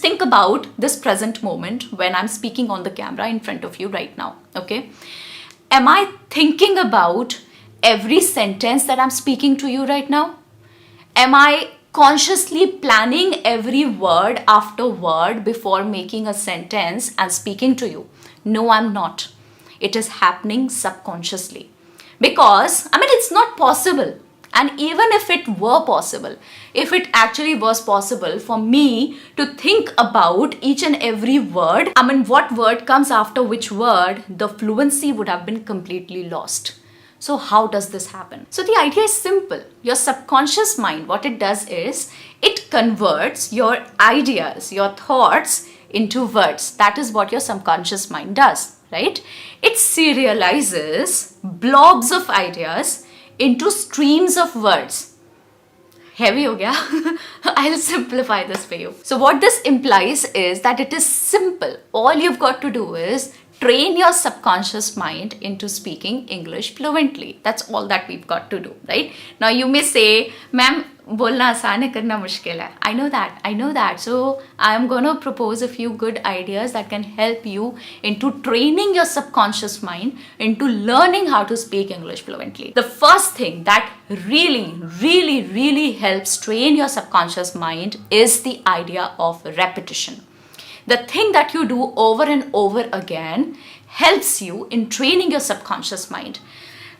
think about this present moment when I'm speaking on the camera in front of you right now, okay? Am I thinking about every sentence that I'm speaking to you right now? Am I consciously planning every word after word before making a sentence and speaking to you? No, I'm not. It is happening subconsciously. Because, it's not possible. And even if it were possible, if it actually was possible for me to think about each and every word, what word comes after which word, the fluency would have been completely lost. So how does this happen? So the idea is simple. Your subconscious mind, what it does is, it converts your ideas, your thoughts into words. That is what your subconscious mind does, right? It serializes blobs of ideas into streams of words. Heavy ho gaya? I'll simplify this for you. So what this implies is that it is simple. All you've got to do is train your subconscious mind into speaking English fluently. That's all that we've got to do, right? Now you may say, ma'am, bolna aasan hai, karna mushkil hai. I know that. So I'm gonna propose a few good ideas that can help you into training your subconscious mind into learning how to speak English fluently. The first thing that really helps train your subconscious mind is the idea of repetition. The thing that you do over and over again helps you in training your subconscious mind.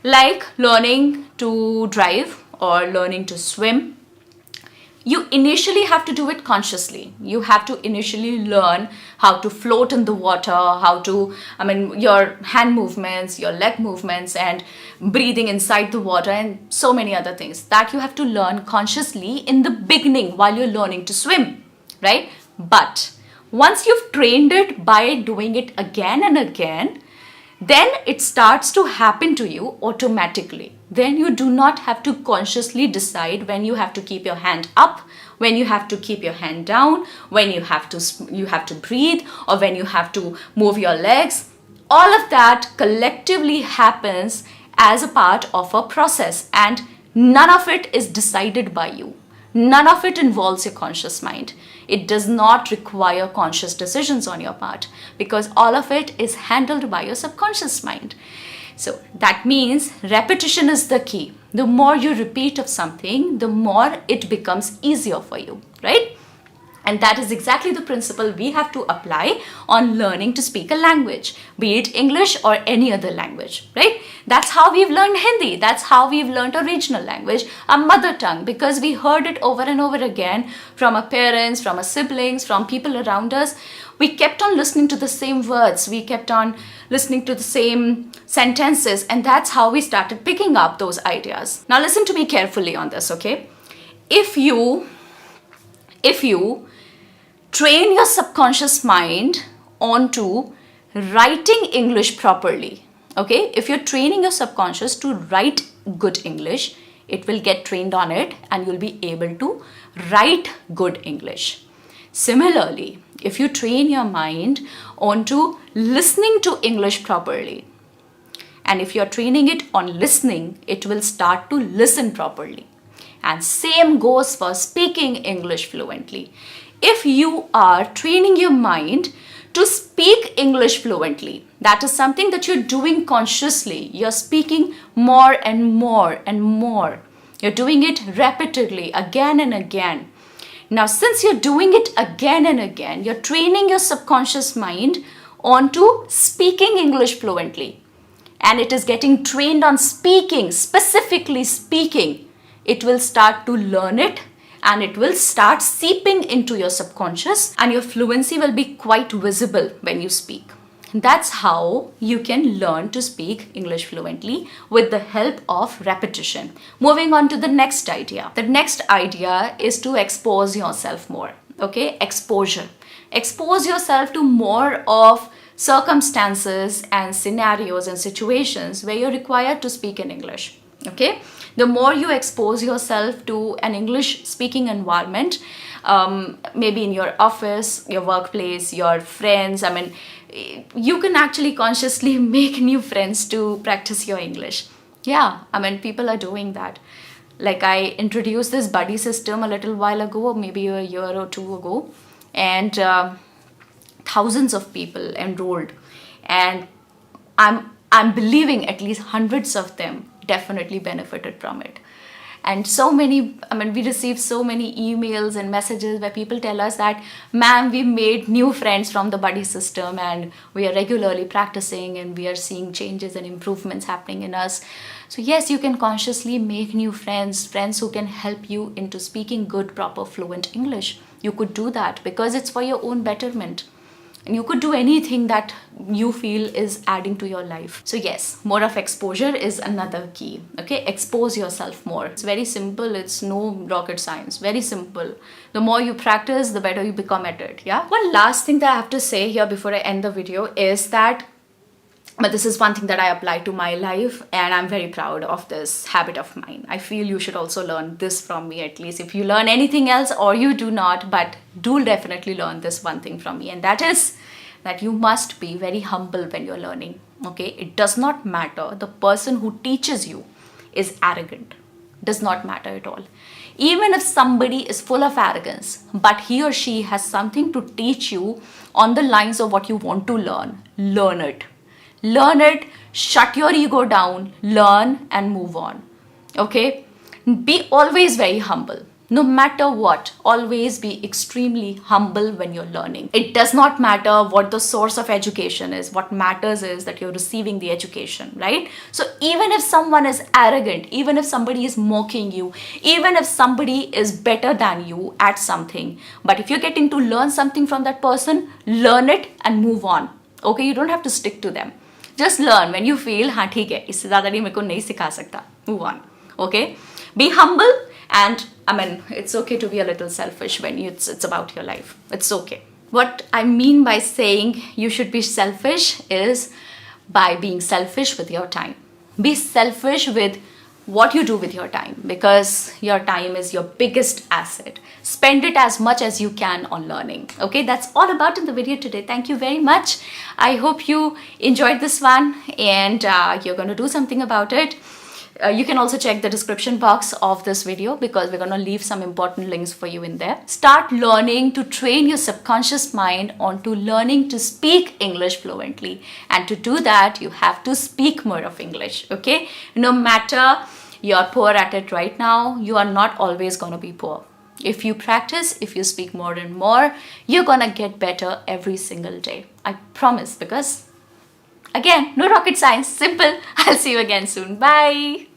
Like learning to drive or learning to swim. You initially have to do it consciously. You have to initially learn how to float in the water, your hand movements, your leg movements, and breathing inside the water, and so many other things that you have to learn consciously in the beginning while you're learning to swim, right? But once you've trained it by doing it again and again, then it starts to happen to you automatically. Then you do not have to consciously decide when you have to keep your hand up, when you have to keep your hand down, when you have to breathe, or when you have to move your legs. All of that collectively happens as a part of a process, and none of it is decided by you. None of it involves your conscious mind. It does not require conscious decisions on your part because all of it is handled by your subconscious mind. So that means repetition is the key. The more you repeat of something, the more it becomes easier for you, right? And that is exactly the principle we have to apply on learning to speak a language, be it English or any other language, right? That's how we've learned Hindi. That's how we've learned a regional language, our mother tongue, because we heard it over and over again from our parents, from our siblings, from people around us. We kept on listening to the same words. We kept on listening to the same sentences, and that's how we started picking up those ideas. Now listen to me carefully on this, okay? If you train your subconscious mind onto writing English properly, okay? If you're training your subconscious to write good English, it will get trained on it and you'll be able to write good English. Similarly, if you train your mind onto listening to English properly, and if you're training it on listening, it will start to listen properly. And same goes for speaking English fluently. If you are training your mind to speak English fluently, that is something that you're doing consciously. You're speaking more and more and more. You're doing it repeatedly again and again. Now, since you're doing it again and again, you're training your subconscious mind onto speaking English fluently. And it is getting trained on speaking, specifically speaking. It will start to learn it and it will start seeping into your subconscious, and your fluency will be quite visible when you speak. That's how you can learn to speak English fluently with the help of repetition. Moving on to the next idea. The next idea is to expose yourself more. Okay, exposure. Expose yourself to more of circumstances and scenarios and situations where you're required to speak in English. Okay, the more you expose yourself to an English speaking environment, maybe in your office, your workplace, your friends, you can actually consciously make new friends to practice your English. Yeah, people are doing that. Like I introduced this buddy system a little while ago, maybe a year or two ago. and thousands of people enrolled, and I'm believing at least hundreds of them definitely benefited from it. And so many, I mean, we receive so many emails and messages where people tell us that, ma'am, we made new friends from the buddy system and we are regularly practicing and we are seeing changes and improvements happening in us. So yes, you can consciously make new friends, friends who can help you into speaking good, proper, fluent English. You could do that because it's for your own betterment. And you could do anything that you feel is adding to your life. So yes, more of exposure is another key. Okay, expose yourself more. It's very simple. It's no rocket science. Very simple. The more you practice, the better you become at it. Yeah. One last thing that I have to say here before I end the video is that, but this is one thing that I apply to my life, and I'm very proud of this habit of mine. I feel you should also learn this from me, at least if you learn anything else or you do not, but do definitely learn this one thing from me, and that is that you must be very humble when you're learning. Okay, it does not matter the person who teaches you is arrogant. Does not matter at all. Even if somebody is full of arrogance, but he or she has something to teach you on the lines of what you want to learn, learn it. Learn it, shut your ego down, learn and move on. Okay? Be always very humble. No matter what, always be extremely humble when you're learning. It does not matter what the source of education is. What matters is that you're receiving the education, right? So even if someone is arrogant, even if somebody is mocking you, even if somebody is better than you at something, but if you're getting to learn something from that person, learn it and move on. Okay? You don't have to stick to them. Just learn when you feel, हाँ ठीक है, इससे ज़्यादा नहीं मेरे को नहीं सिखा सकता. Move on. Okay? Be humble, and I mean, it's okay to be a little selfish when it's about your life. It's okay. What I mean by saying you should be selfish is by being selfish with your time. Be selfish with what you do with your time, because your time is your biggest asset. Spend it as much as you can on learning. Okay, that's all about in the video today. Thank you very much. I hope you enjoyed this one, and you're going to do something about it. You can also check the description box of this video because we're going to leave some important links for you in there. Start learning to train your subconscious mind onto learning to speak English fluently. And to do that, you have to speak more of English, okay? No matter you're poor at it right now, you are not always going to be poor. If you practice, if you speak more and more, you're going to get better every single day. I promise, because again, no rocket science, simple. I'll see you again soon. Bye.